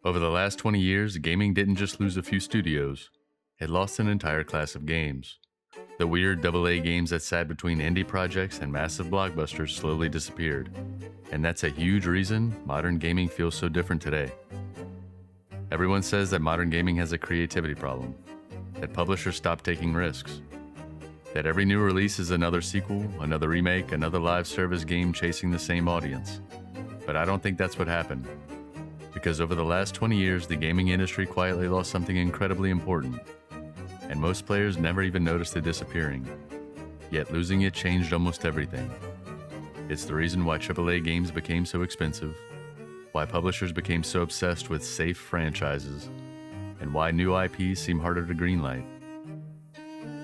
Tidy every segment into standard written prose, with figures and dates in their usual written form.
Over the last 20 years, gaming didn't just lose a few studios, it lost an entire class of games. The weird AA games that sat between indie projects and massive blockbusters slowly disappeared. And that's a huge reason modern gaming feels so different today. Everyone says that modern gaming has a creativity problem, that publishers stop taking risks, that every new release is another sequel, another remake, another live service game chasing the same audience. But I don't think that's what happened. Because over the last 20 years, the gaming industry quietly lost something incredibly important. And most players never even noticed it disappearing. Yet losing it changed almost everything. It's the reason why AAA games became so expensive, why publishers became so obsessed with safe franchises, and why new IPs seem harder to greenlight.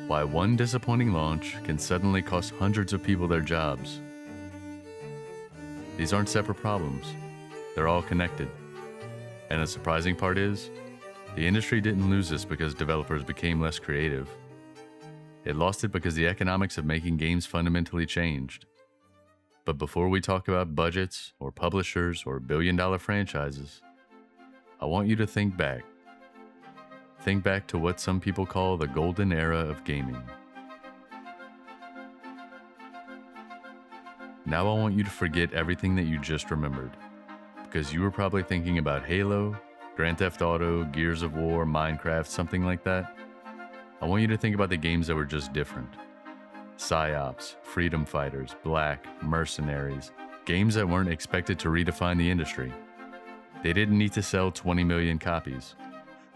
Why one disappointing launch can suddenly cost hundreds of people their jobs. These aren't separate problems. They're all connected. And the surprising part is, the industry didn't lose this because developers became less creative. It lost it because the economics of making games fundamentally changed. But before we talk about budgets, or publishers, or billion-dollar franchises, I want you to think back. Think back to what some people call the golden era of gaming. Now I want you to forget everything that you just remembered, because you were probably thinking about Halo, Grand Theft Auto, Gears of War, Minecraft, something like that. I want you to think about the games that were just different. Psyops, Freedom Fighters, Black, Mercenaries, games that weren't expected to redefine the industry. They didn't need to sell 20 million copies.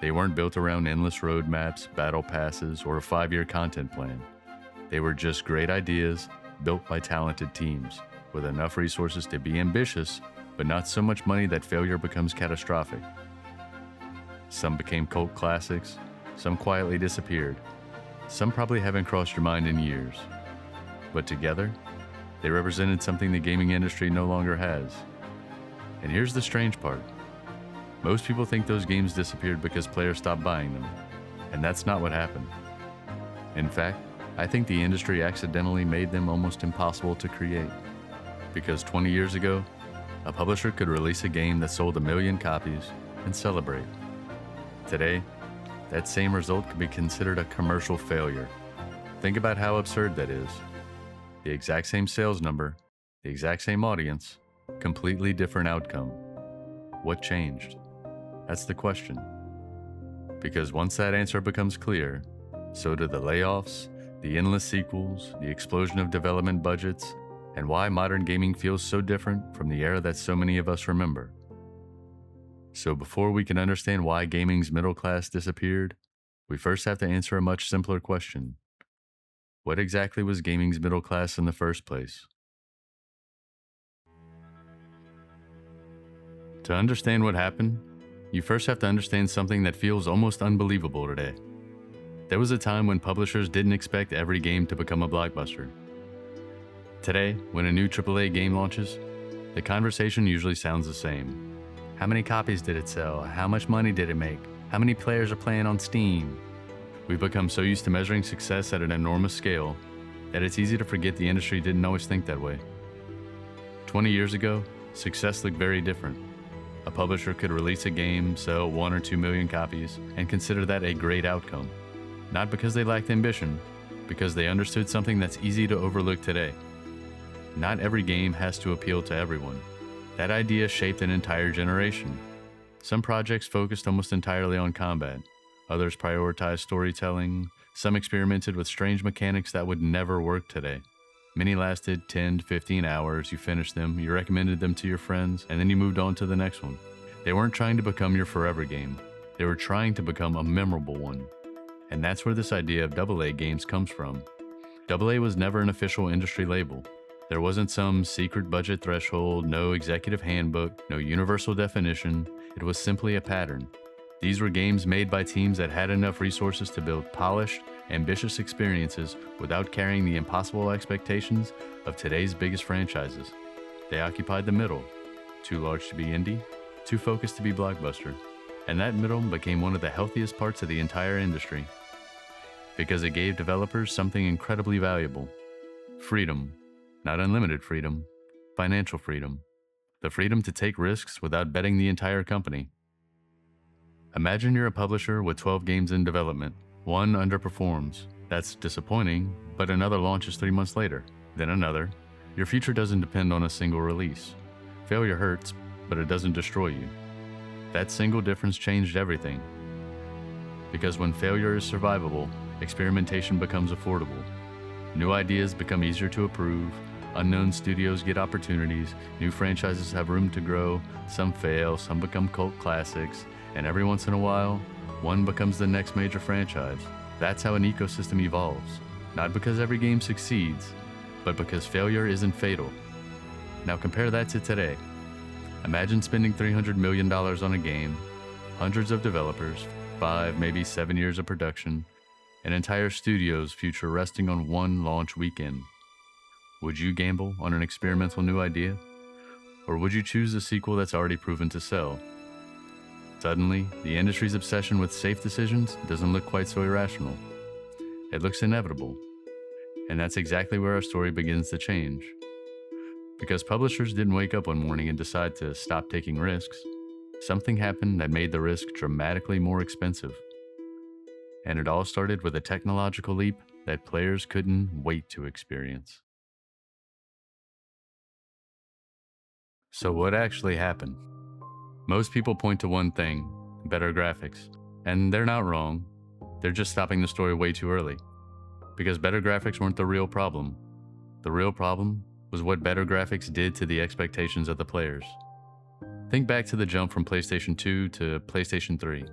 They weren't built around endless roadmaps, battle passes, or a 5-year content plan. They were just great ideas built by talented teams, with enough resources to be ambitious, but not so much money that failure becomes catastrophic. Some became cult classics, some quietly disappeared, some probably haven't crossed your mind in years. But together, they represented something the gaming industry no longer has. And here's the strange part. Most people think those games disappeared because players stopped buying them, and that's not what happened. In fact, I think the industry accidentally made them almost impossible to create. Because 20 years ago, a publisher could release a game that sold 1 million copies and celebrate. Today, that same result could be considered a commercial failure. Think about how absurd that is. The exact same sales number, the exact same audience, completely different outcome. What changed? That's the question. Because once that answer becomes clear, so do the layoffs, the endless sequels, the explosion of development budgets, and why modern gaming feels so different from the era that so many of us remember. So before we can understand why gaming's middle class disappeared, we first have to answer a much simpler question. What exactly was gaming's middle class in the first place? To understand what happened, you first have to understand something that feels almost unbelievable today. There was a time when publishers didn't expect every game to become a blockbuster. Today, when a new AAA game launches, the conversation usually sounds the same. How many copies did it sell? How much money did it make? How many players are playing on Steam? We've become so used to measuring success at an enormous scale that it's easy to forget the industry didn't always think that way. 20 years ago, success looked very different. A publisher could release a game, sell 1 or 2 million copies, and consider that a great outcome. Not because they lacked ambition, because they understood something that's easy to overlook today. Not every game has to appeal to everyone. That idea shaped an entire generation. Some projects focused almost entirely on combat. Others prioritized storytelling. Some experimented with strange mechanics that would never work today. Many lasted 10 to 15 hours. You finished them, you recommended them to your friends, and then you moved on to the next one. They weren't trying to become your forever game. They were trying to become a memorable one. And that's where this idea of AA games comes from. AA was never an official industry label. There wasn't some secret budget threshold, no executive handbook, no universal definition. It was simply a pattern. These were games made by teams that had enough resources to build polished, ambitious experiences without carrying the impossible expectations of today's biggest franchises. They occupied the middle, too large to be indie, too focused to be blockbuster. And that middle became one of the healthiest parts of the entire industry. Because it gave developers something incredibly valuable. Freedom. Not unlimited freedom, financial freedom. The freedom to take risks without betting the entire company. Imagine you're a publisher with 12 games in development. One underperforms. That's disappointing, but another launches 3 months later, then another. Your future doesn't depend on a single release. Failure hurts, but it doesn't destroy you. That single difference changed everything. Because when failure is survivable, experimentation becomes affordable. New ideas become easier to approve, unknown studios get opportunities, new franchises have room to grow, some fail, some become cult classics, and every once in a while, one becomes the next major franchise. That's how an ecosystem evolves. Not because every game succeeds, but because failure isn't fatal. Now compare that to today. Imagine spending $300 million on a game, hundreds of developers, 5, maybe 7 years of production, an entire studio's future resting on one launch weekend. Would you gamble on an experimental new idea? Or would you choose a sequel that's already proven to sell? Suddenly, the industry's obsession with safe decisions doesn't look quite so irrational. It looks inevitable. And that's exactly where our story begins to change. Because publishers didn't wake up one morning and decide to stop taking risks. Something happened that made the risk dramatically more expensive. And it all started with a technological leap that players couldn't wait to experience. So what actually happened? Most people point to one thing, better graphics. And they're not wrong. They're just stopping the story way too early. Because better graphics weren't the real problem. The real problem was what better graphics did to the expectations of the players. Think back to the jump from PlayStation 2 to PlayStation 3.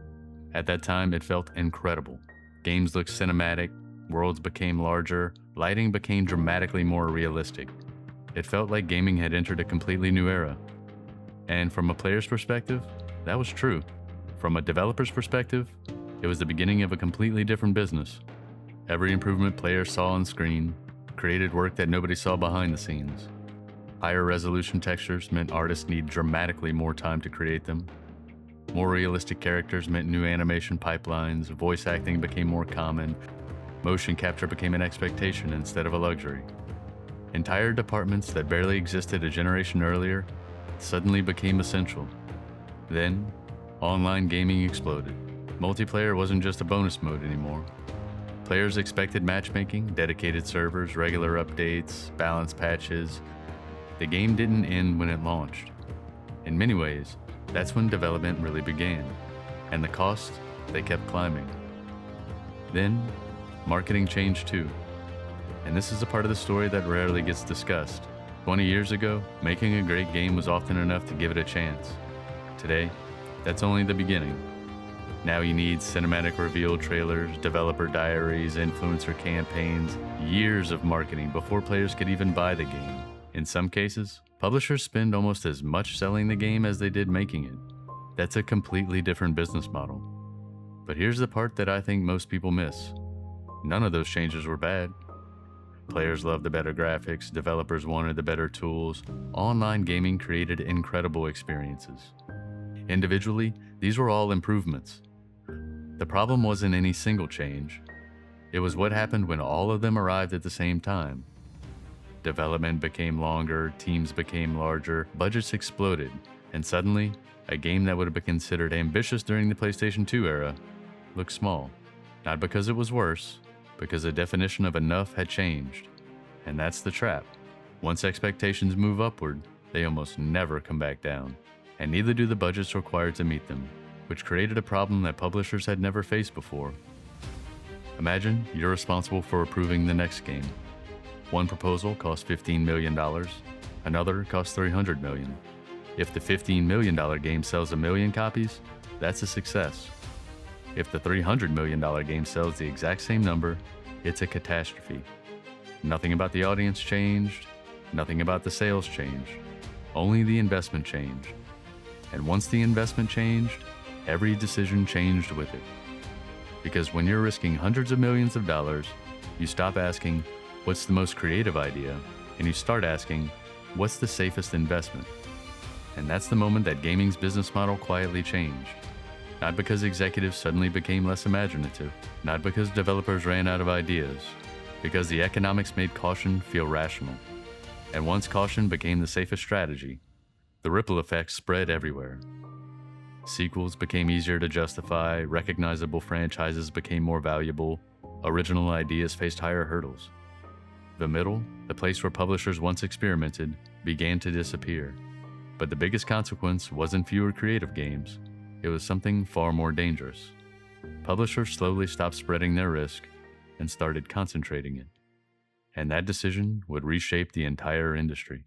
At that time, it felt incredible. Games looked cinematic, worlds became larger, lighting became dramatically more realistic. It felt like gaming had entered a completely new era. And from a player's perspective, that was true. From a developer's perspective, it was the beginning of a completely different business. Every improvement players saw on screen created work that nobody saw behind the scenes. Higher resolution textures meant artists need dramatically more time to create them. More realistic characters meant new animation pipelines, voice acting became more common, motion capture became an expectation instead of a luxury. Entire departments that barely existed a generation earlier suddenly became essential. Then, online gaming exploded. Multiplayer wasn't just a bonus mode anymore. Players expected matchmaking, dedicated servers, regular updates, balance patches. The game didn't end when it launched. In many ways, that's when development really began, and the costs, they kept climbing. Then, marketing changed too. And this is a part of the story that rarely gets discussed. 20 years ago, making a great game was often enough to give it a chance. Today, that's only the beginning. Now you need cinematic reveal trailers, developer diaries, influencer campaigns, years of marketing before players could even buy the game. In some cases, publishers spend almost as much selling the game as they did making it. That's a completely different business model. But here's the part that I think most people miss. None of those changes were bad. Players loved the better graphics, developers wanted the better tools. Online gaming created incredible experiences. Individually, these were all improvements. The problem wasn't any single change. It was what happened when all of them arrived at the same time. Development became longer, teams became larger, budgets exploded, and suddenly, a game that would have been considered ambitious during the PlayStation 2 era looked small. Not because it was worse, because the definition of enough had changed. And that's the trap. Once expectations move upward, they almost never come back down. And neither do the budgets required to meet them, which created a problem that publishers had never faced before. Imagine you're responsible for approving the next game. One proposal costs $15 million, another costs $300 million. If the $15 million game sells 1 million copies, that's a success. If the $300 million game sells the exact same number, it's a catastrophe. Nothing about the audience changed, nothing about the sales changed, only the investment changed. And once the investment changed, every decision changed with it. Because when you're risking hundreds of millions of dollars, you stop asking, what's the most creative idea? And you start asking, what's the safest investment? And that's the moment that gaming's business model quietly changed. Not because executives suddenly became less imaginative, not because developers ran out of ideas, because the economics made caution feel rational. And once caution became the safest strategy, the ripple effects spread everywhere. Sequels became easier to justify, recognizable franchises became more valuable, original ideas faced higher hurdles. The middle, the place where publishers once experimented, began to disappear. But the biggest consequence wasn't fewer creative games, it was something far more dangerous. Publishers slowly stopped spreading their risk and started concentrating it. And that decision would reshape the entire industry.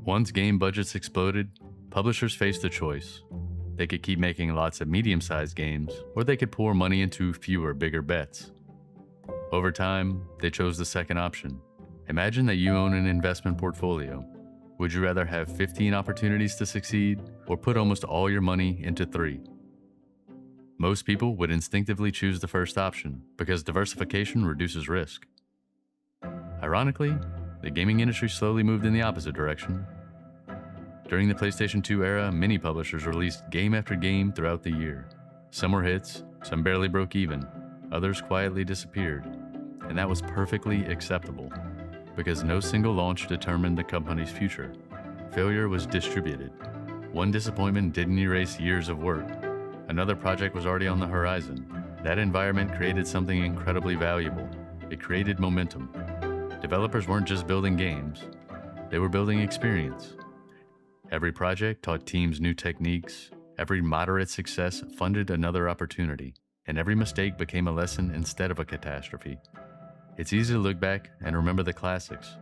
Once game budgets exploded, publishers faced a choice. They could keep making lots of medium-sized games, or they could pour money into fewer, bigger bets. Over time, they chose the second option. Imagine that you own an investment portfolio. Would you rather have 15 opportunities to succeed, or put almost all your money into 3? Most people would instinctively choose the first option, because diversification reduces risk. Ironically, the gaming industry slowly moved in the opposite direction. During the PlayStation 2 era, many publishers released game after game throughout the year. Some were hits, some barely broke even, others quietly disappeared, and that was perfectly acceptable, because no single launch determined the company's future. Failure was distributed. One disappointment didn't erase years of work. Another project was already on the horizon. That environment created something incredibly valuable. It created momentum. Developers weren't just building games, they were building experience. Every project taught teams new techniques, every moderate success funded another opportunity, and every mistake became a lesson instead of a catastrophe. It's easy to look back and remember the classics,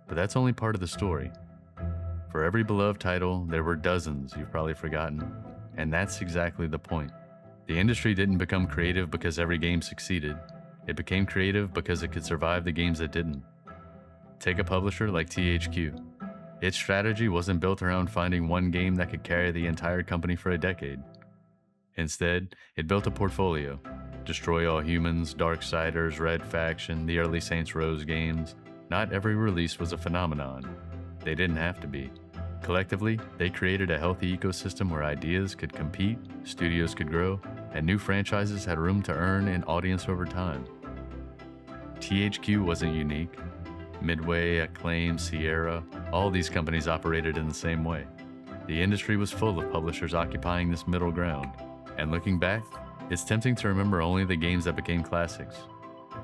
but that's only part of the story. For every beloved title, there were dozens you've probably forgotten, and that's exactly the point. The industry didn't become creative because every game succeeded. It became creative because it could survive the games that didn't. Take a publisher like THQ. Its strategy wasn't built around finding one game that could carry the entire company for a decade. Instead, it built a portfolio. Destroy All Humans, Darksiders, Red Faction, the early Saints Row games. Not every release was a phenomenon. They didn't have to be. Collectively, they created a healthy ecosystem where ideas could compete, studios could grow, and new franchises had room to earn an audience over time. THQ wasn't unique. Midway, Acclaim, Sierra, all these companies operated in the same way. The industry was full of publishers occupying this middle ground. And looking back, it's tempting to remember only the games that became classics.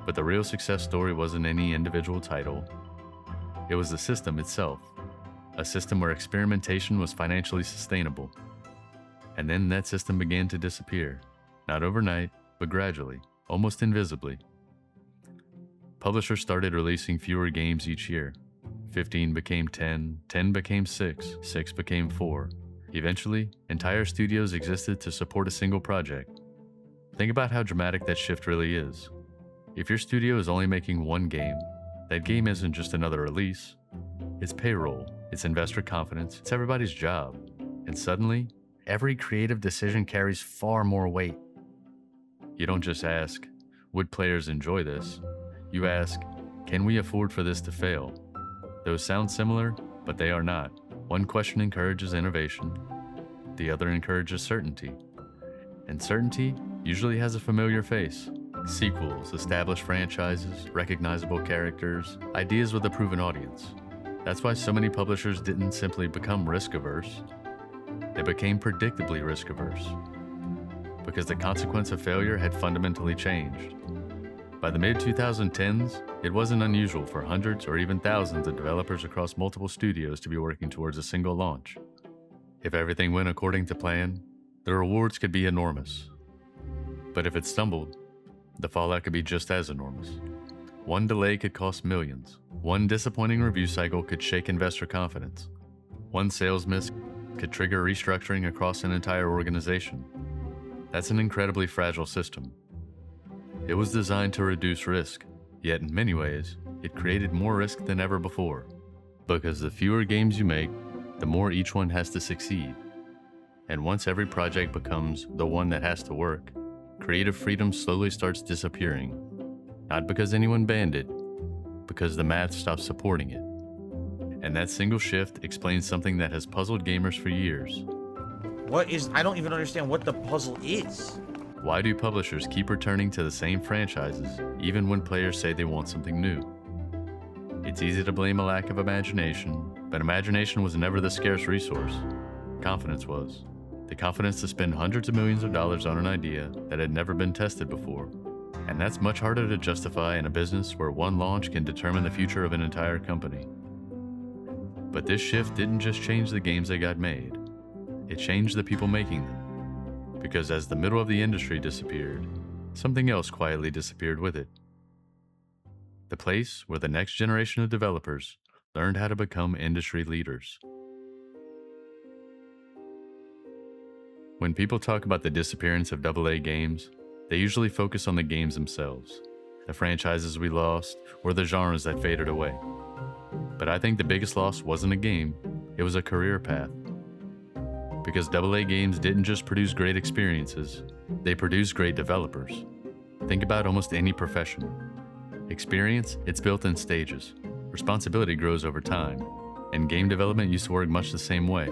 But the real success story wasn't any individual title. It was the system itself. A system where experimentation was financially sustainable. And then that system began to disappear. Not overnight, but gradually, almost invisibly. Publishers started releasing fewer games each year. 15 became 10, 10 became 6, 6 became 4. Eventually, entire studios existed to support a single project. Think about how dramatic that shift really is. If your studio is only making one game, that game isn't just another release. It's payroll, it's investor confidence, it's everybody's job. And suddenly, every creative decision carries far more weight. You don't just ask, would players enjoy this? You ask, can we afford for this to fail? Those sound similar, but they are not. One question encourages innovation, the other encourages certainty. And certainty usually has a familiar face. Sequels, established franchises, recognizable characters, ideas with a proven audience. That's why so many publishers didn't simply become risk-averse. They became predictably risk-averse. Because the consequence of failure had fundamentally changed. By the mid-2010s, it wasn't unusual for hundreds or even thousands of developers across multiple studios to be working towards a single launch. If everything went according to plan, the rewards could be enormous. But if it stumbled, the fallout could be just as enormous. One delay could cost millions. One disappointing review cycle could shake investor confidence. One sales miss could trigger restructuring across an entire organization. That's an incredibly fragile system. It was designed to reduce risk, yet in many ways, it created more risk than ever before. Because the fewer games you make, the more each one has to succeed. And once every project becomes the one that has to work, creative freedom slowly starts disappearing. Not because anyone banned it, because the math stopped supporting it. And that single shift explains something that has puzzled gamers for years. I don't even understand what the puzzle is. Why do publishers keep returning to the same franchises even when players say they want something new? It's easy to blame a lack of imagination, but imagination was never the scarce resource. Confidence was. The confidence to spend hundreds of millions of dollars on an idea that had never been tested before. And that's much harder to justify in a business where one launch can determine the future of an entire company. But this shift didn't just change the games that got made. It changed the people making them. Because as the middle of the industry disappeared, something else quietly disappeared with it. The place where the next generation of developers learned how to become industry leaders. When people talk about the disappearance of AA games, they usually focus on the games themselves, the franchises we lost, or the genres that faded away. But I think the biggest loss wasn't a game, it was a career path. Because AA games didn't just produce great experiences, they produced great developers. Think about almost any profession. Experience, it's built in stages. Responsibility grows over time, and game development used to work much the same way.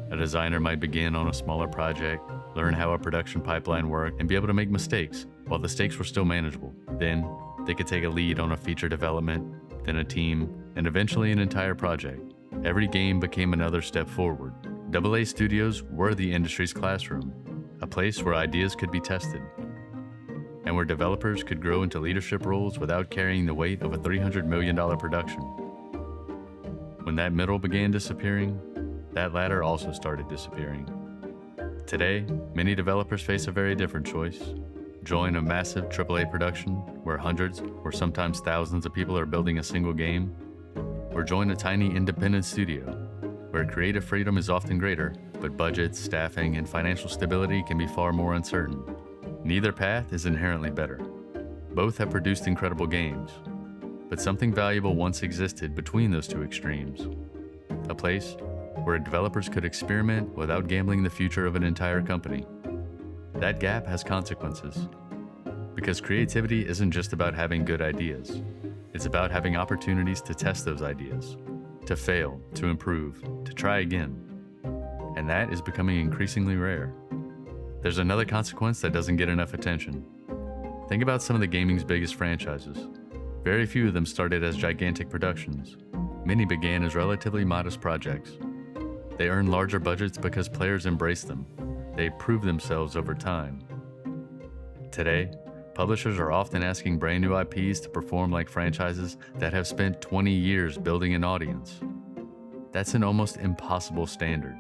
A designer might begin on a smaller project, learn how a production pipeline worked, and be able to make mistakes while the stakes were still manageable. Then, they could take a lead on a feature development, then a team, and eventually an entire project. Every game became another step forward. AA studios were the industry's classroom, a place where ideas could be tested, and where developers could grow into leadership roles without carrying the weight of a $300 million production. When that middle began disappearing, that ladder also started disappearing. Today, many developers face a very different choice. Join a massive AAA production where hundreds or sometimes thousands of people are building a single game, or join a tiny independent studio where creative freedom is often greater, but budgets, staffing, and financial stability can be far more uncertain. Neither path is inherently better. Both have produced incredible games, but something valuable once existed between those two extremes. A place where developers could experiment without gambling the future of an entire company. That gap has consequences. Because creativity isn't just about having good ideas. It's about having opportunities to test those ideas, to fail, to improve, to try again. And that is becoming increasingly rare. There's another consequence that doesn't get enough attention. Think about some of the gaming's biggest franchises. Very few of them started as gigantic productions. Many began as relatively modest projects. They earned larger budgets because players embraced them. They proved themselves over time. Today, publishers are often asking brand new IPs to perform like franchises that have spent 20 years building an audience. That's an almost impossible standard.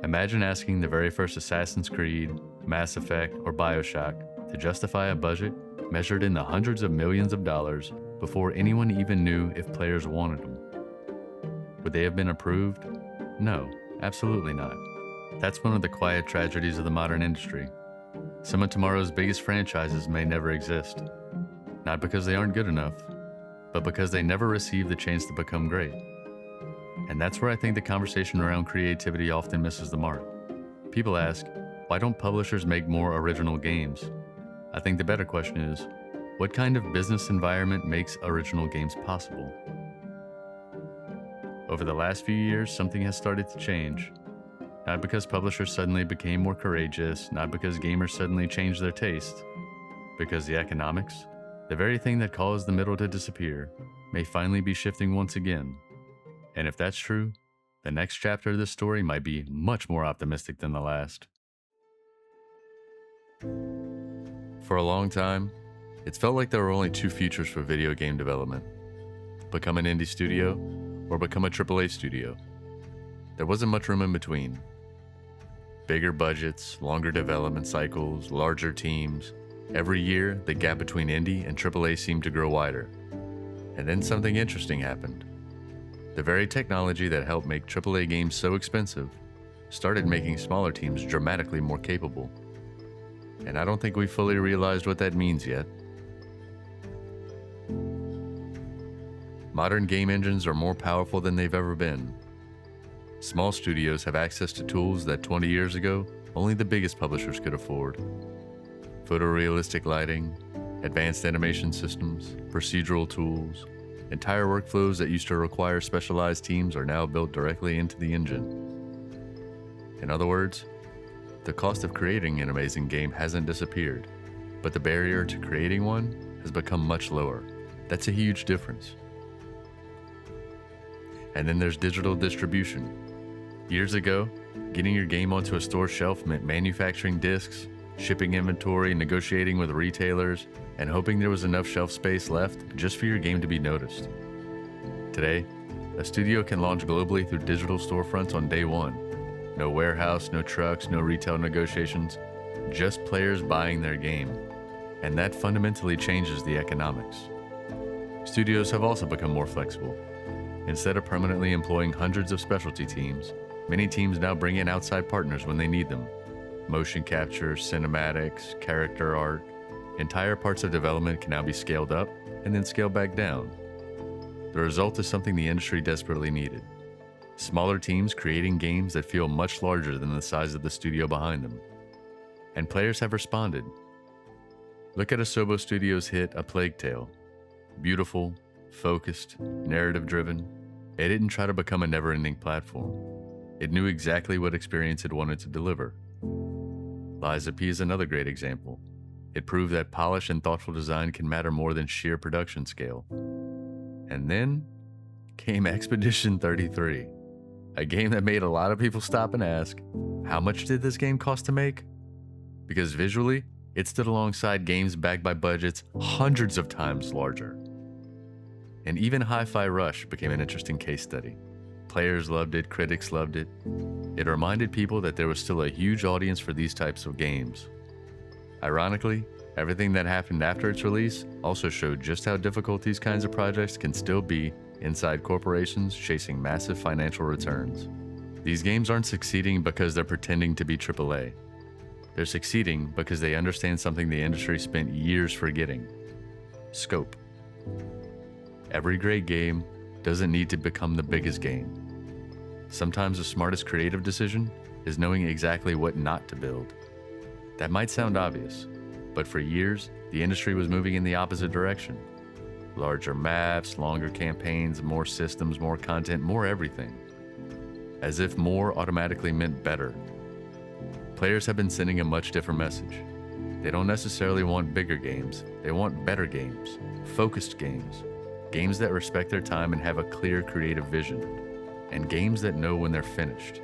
Imagine asking the very first Assassin's Creed, Mass Effect, or BioShock to justify a budget measured in the hundreds of millions of dollars before anyone even knew if players wanted them. Would they have been approved? No, absolutely not. That's one of the quiet tragedies of the modern industry. Some of tomorrow's biggest franchises may never exist. Not because they aren't good enough, but because they never received the chance to become great. And that's where I think the conversation around creativity often misses the mark. People ask, why don't publishers make more original games? I think the better question is, what kind of business environment makes original games possible? Over the last few years, something has started to change. Not because publishers suddenly became more courageous, not because gamers suddenly changed their taste, because the economics, the very thing that caused the middle to disappear, may finally be shifting once again. And if that's true, the next chapter of this story might be much more optimistic than the last. For a long time, it's felt like there were only two futures for video game development: become an indie studio or become a AAA studio. There wasn't much room in between. Bigger budgets, longer development cycles, larger teams. Every year, the gap between indie and AAA seemed to grow wider. And then something interesting happened. The very technology that helped make AAA games so expensive started making smaller teams dramatically more capable. And I don't think we fully realized what that means yet. Modern game engines are more powerful than they've ever been. Small studios have access to tools that 20 years ago, only the biggest publishers could afford. Photorealistic lighting, advanced animation systems, procedural tools, entire workflows that used to require specialized teams are now built directly into the engine. In other words, the cost of creating an amazing game hasn't disappeared, but the barrier to creating one has become much lower. That's a huge difference. And then there's digital distribution. Years ago, getting your game onto a store shelf meant manufacturing discs, shipping inventory, negotiating with retailers, and hoping there was enough shelf space left just for your game to be noticed. Today, a studio can launch globally through digital storefronts on day one. No warehouse, no trucks, no retail negotiations, just players buying their game. And that fundamentally changes the economics. Studios have also become more flexible. Instead of permanently employing hundreds of specialty teams, many teams now bring in outside partners when they need them. Motion capture, cinematics, character art, entire parts of development can now be scaled up and then scaled back down. The result is something the industry desperately needed. Smaller teams creating games that feel much larger than the size of the studio behind them. And players have responded. Look at Asobo Studios' hit A Plague Tale. Beautiful, focused, narrative-driven. It didn't try to become a never-ending platform. It knew exactly what experience it wanted to deliver. Lies of P is another great example. It proved that polish and thoughtful design can matter more than sheer production scale. And then came Expedition 33, a game that made a lot of people stop and ask, how much did this game cost to make? Because visually, it stood alongside games backed by budgets hundreds of times larger. And even Hi-Fi Rush became an interesting case study. Players loved it, critics loved it. It reminded people that there was still a huge audience for these types of games. Ironically, everything that happened after its release also showed just how difficult these kinds of projects can still be inside corporations chasing massive financial returns. These games aren't succeeding because they're pretending to be AAA. They're succeeding because they understand something the industry spent years forgetting: scope. Every great game doesn't need to become the biggest game. Sometimes the smartest creative decision is knowing exactly what not to build. That might sound obvious, but for years, the industry was moving in the opposite direction. Larger maps, longer campaigns, more systems, more content, more everything. As if more automatically meant better. Players have been sending a much different message. They don't necessarily want bigger games, they want better games, focused games. Games that respect their time and have a clear creative vision, and games that know when they're finished.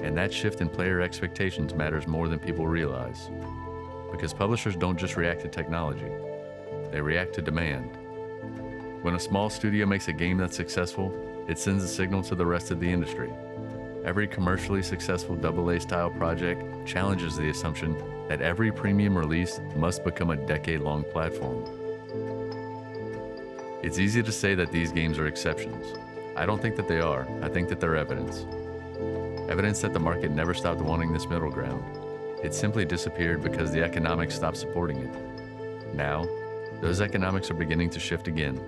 And that shift in player expectations matters more than people realize, because publishers don't just react to technology, they react to demand. When a small studio makes a game that's successful, it sends a signal to the rest of the industry. Every commercially successful AA style project challenges the assumption that every premium release must become a decade-long platform. It's easy to say that these games are exceptions. I don't think that they are. I think that they're evidence. Evidence that the market never stopped wanting this middle ground. It simply disappeared because the economics stopped supporting it. Now, those economics are beginning to shift again.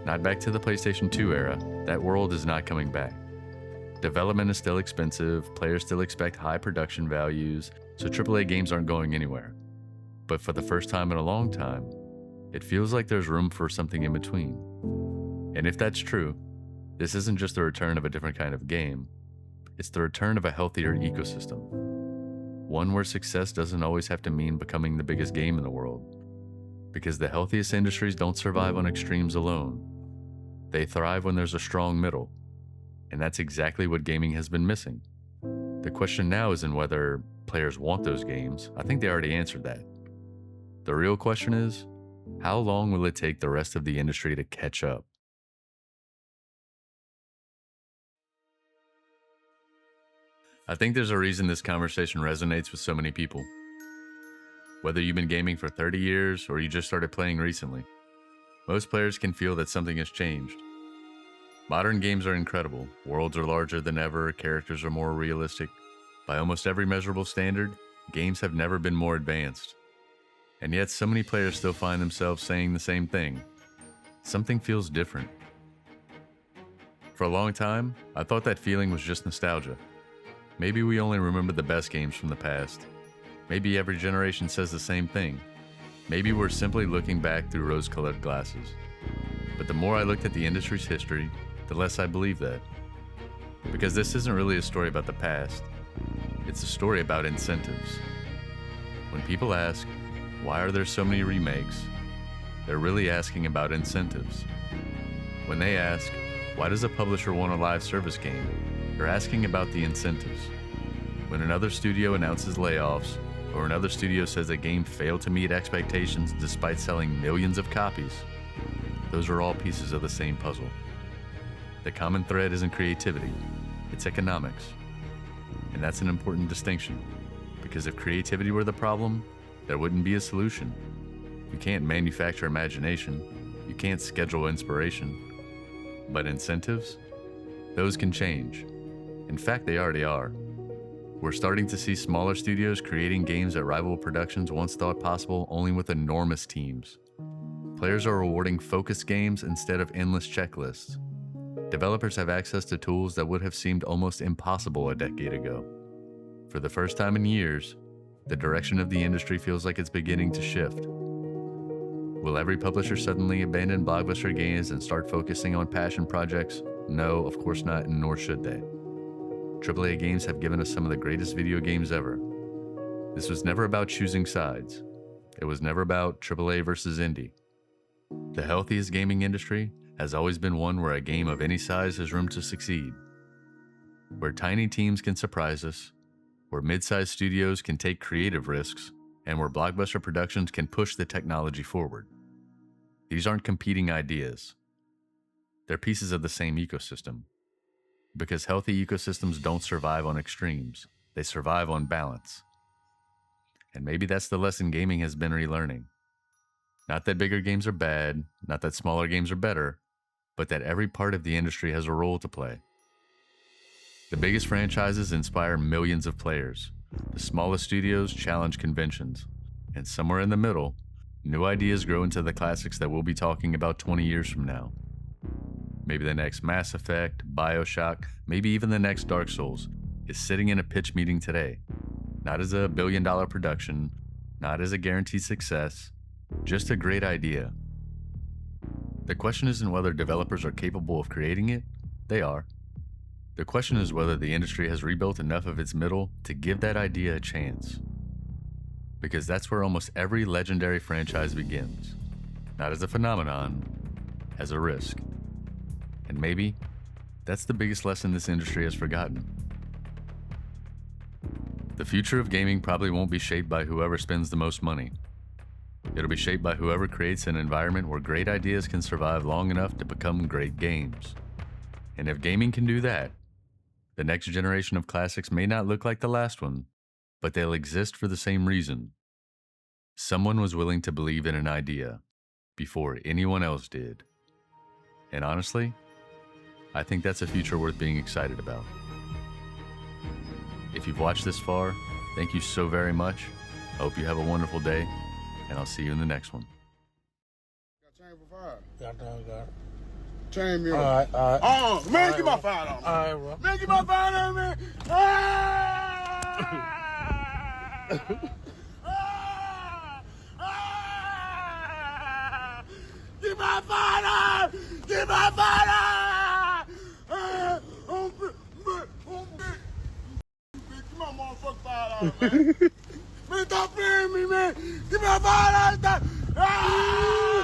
Not back to the PlayStation 2 era. That world is not coming back. Development is still expensive, players still expect high production values, so AAA games aren't going anywhere. But for the first time in a long time, it feels like there's room for something in between. And if that's true, this isn't just the return of a different kind of game, it's the return of a healthier ecosystem. One where success doesn't always have to mean becoming the biggest game in the world. Because the healthiest industries don't survive on extremes alone. They thrive when there's a strong middle. And that's exactly what gaming has been missing. The question now isn't whether players want those games. I think they already answered that. The real question is, how long will it take the rest of the industry to catch up? I think there's a reason this conversation resonates with so many people. Whether you've been gaming for 30 years or you just started playing recently, most players can feel that something has changed. Modern games are incredible. Worlds are larger than ever, characters are more realistic. By almost every measurable standard, games have never been more advanced. And yet so many players still find themselves saying the same thing. Something feels different. For a long time, I thought that feeling was just nostalgia. Maybe we only remember the best games from the past. Maybe every generation says the same thing. Maybe we're simply looking back through rose-colored glasses. But the more I looked at the industry's history, the less I believe that. Because this isn't really a story about the past. It's a story about incentives. When people ask, why are there so many remakes? They're really asking about incentives. When they ask, why does a publisher want a live service game? They're asking about the incentives. When another studio announces layoffs, or another studio says a game failed to meet expectations despite selling millions of copies, those are all pieces of the same puzzle. The common thread isn't creativity, it's economics. And that's an important distinction, because if creativity were the problem, there wouldn't be a solution. You can't manufacture imagination, you can't schedule inspiration. But incentives? Those can change. In fact, they already are. We're starting to see smaller studios creating games that rival productions once thought possible only with enormous teams. Players are rewarding focused games instead of endless checklists. Developers have access to tools that would have seemed almost impossible a decade ago. For the first time in years, the direction of the industry feels like it's beginning to shift. Will every publisher suddenly abandon blockbuster games and start focusing on passion projects? No, of course not, and nor should they. AAA games have given us some of the greatest video games ever. This was never about choosing sides. It was never about AAA versus indie. The healthiest gaming industry has always been one where a game of any size has room to succeed. Where tiny teams can surprise us, where mid-sized studios can take creative risks, and where blockbuster productions can push the technology forward. These aren't competing ideas. They're pieces of the same ecosystem. Because healthy ecosystems don't survive on extremes, they survive on balance. And maybe that's the lesson gaming has been relearning. Not that bigger games are bad, not that smaller games are better, but that every part of the industry has a role to play. The biggest franchises inspire millions of players. The smallest studios challenge conventions. And somewhere in the middle, new ideas grow into the classics that we'll be talking about 20 years from now. Maybe the next Mass Effect, BioShock, maybe even the next Dark Souls is sitting in a pitch meeting today. Not as a billion-dollar production, not as a guaranteed success, just a great idea. The question isn't whether developers are capable of creating it. They are. The question is whether the industry has rebuilt enough of its middle to give that idea a chance. Because that's where almost every legendary franchise begins. Not as a phenomenon, as a risk. And maybe that's the biggest lesson this industry has forgotten. The future of gaming probably won't be shaped by whoever spends the most money. It'll be shaped by whoever creates an environment where great ideas can survive long enough to become great games. And if gaming can do that, the next generation of classics may not look like the last one, but they'll exist for the same reason. Someone was willing to believe in an idea before anyone else did. And honestly, I think that's a future worth being excited about. If you've watched this far, thank you so very much. I hope you have a wonderful day, and I'll see you in the next one. Got time, got it. Chain me All up. right, all right. Oh, man, All get right, my fire on. All right, bro. Man, get my fire on, man. Ah! Ah! Ah! Get my fire! Get my fire! Ah! Get my motherfucking fire on, man. Man, stop playing me, man. Get my fire out. Ah!